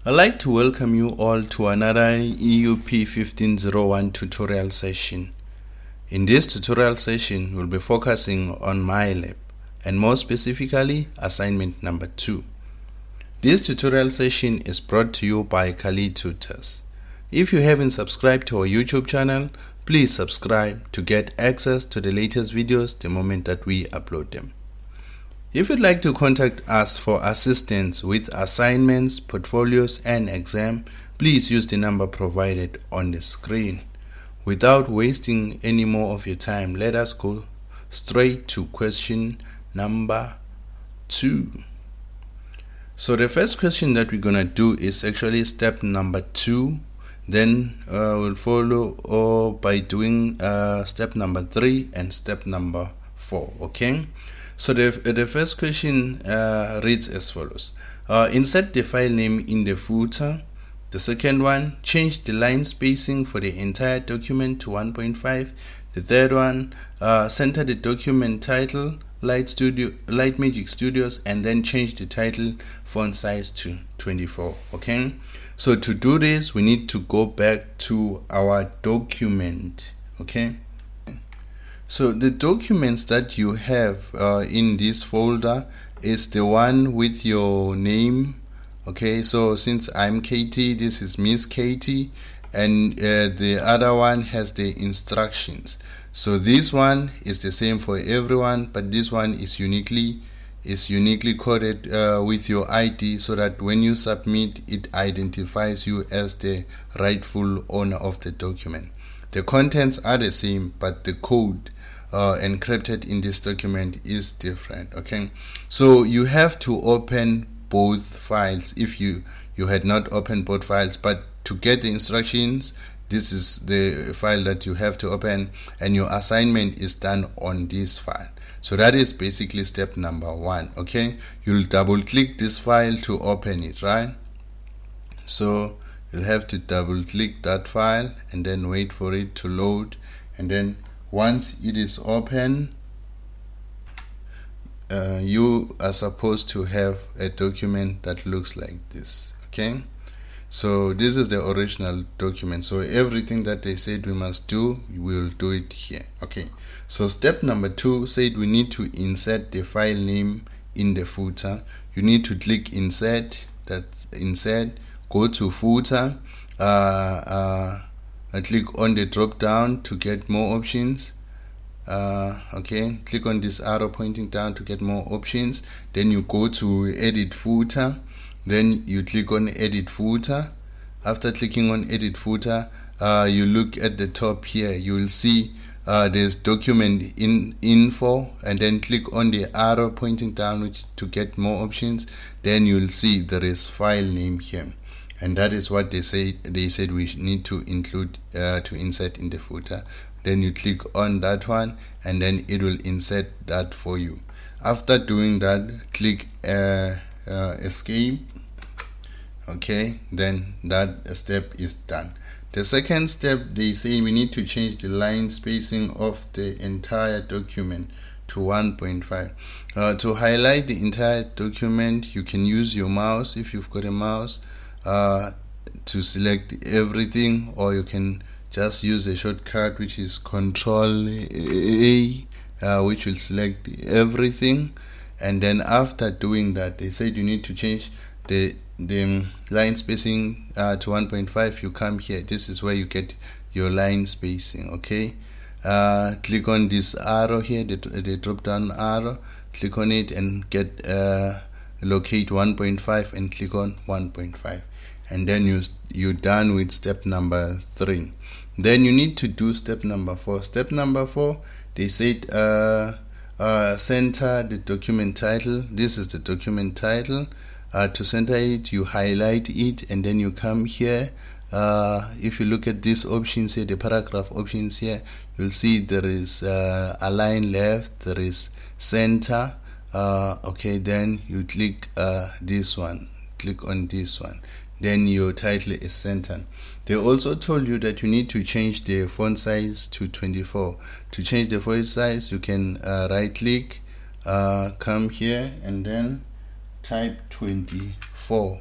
I'd like to welcome you all to another EUP1501 tutorial session. In this tutorial session, we'll be focusing on Mylab, and more specifically, assignment number 2. This tutorial session is brought to you by KhaliTutors. If you haven't subscribed to our YouTube channel, please subscribe to get access to the latest videos the moment that we upload them. If you'd like to contact us for assistance with assignments, portfolios, and exam, please use the number provided on the screen. Without wasting any more of your time, let us go straight to question number 2. So the first question that we're going to do is actually step number 2. Then we'll follow by doing step number 3 and step number 4. Okay. So the first question reads as follows. Insert the file name in the footer. The second one, change the line spacing for the entire document to 1.5. The third one, center the document title, Lightmagic Studios, and then change the title font size to 24. Okay. So to do this, we need to go back to our document. Okay. So the documents that you have in this folder is the one with your name. Okay, so since I'm Katie, this is Miss Katie, and the other one has the instructions. So this one is the same for everyone, but this one is uniquely coded with your ID, so that when you submit, it identifies you as the rightful owner of the document. The contents are the same, but the code encrypted in this document is different. Okay, so you have to open both files if you had not opened both files, but to get the instructions, this is the file that you have to open, and your assignment is done on this file. So that is basically step number 1. Okay, you'll double click this file to open it, right? So you'll have to double click that file and then wait for it to load, and then once it is open, you are supposed to have a document that looks like this. Okay, so this is the original document. So everything that they said we must do, we will do it here. Okay, so step number 2 said we need to insert the file name in the footer. You need to click insert, that's insert, go to footer, click on the drop down to get more options. Okay, click on this arrow pointing down to get more options. Then you go to edit footer, then you click on edit footer. After clicking on edit footer, you look at the top here, you will see there's document info, and then click on the arrow pointing down to get more options. Then you'll see there is file name here, and that is what they said we need to include to insert in the footer. Then you click on that one, and then it will insert that for you. After doing that, click escape. Okay, then that step is done. The second step, they say we need to change the line spacing of the entire document to 1.5. To highlight the entire document, you can use your mouse if you've got a mouse to select everything, or you can just use a shortcut which is Control A, which will select everything. And then after doing that, they said you need to change the line spacing to 1.5. You come here, this is where you get your line spacing. Okay, click on this arrow here, the drop down arrow, click on it and get locate 1.5 and click on 1.5, and then you're done with step number 3. Then you need to do step number 4. Step number 4, they said center the document title. This is the document title. To center it, you highlight it, and then you come here. If you look at these options here, the paragraph options here, you'll see there is align left, there is center. Okay, then you click this one, click on this one, then your title is centered. They also told you that you need to change the font size to 24. To change the font size, you can right click, come here, and then type 24.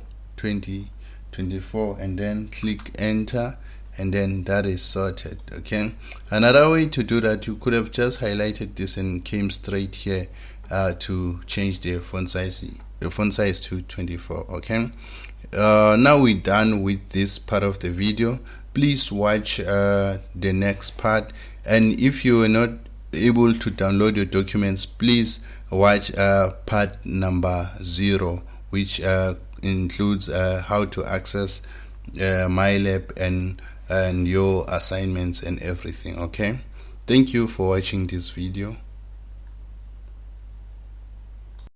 24 and then click enter, and then that is sorted. Okay, another way to do that, you could have just highlighted this and came straight here to change the font size to 24. Okay, now we're done with this part of the video. Please watch the next part, and if you are not able to download your documents, please watch part number 0, which includes how to access Mylab and your assignments and everything. Okay, thank you for watching this video.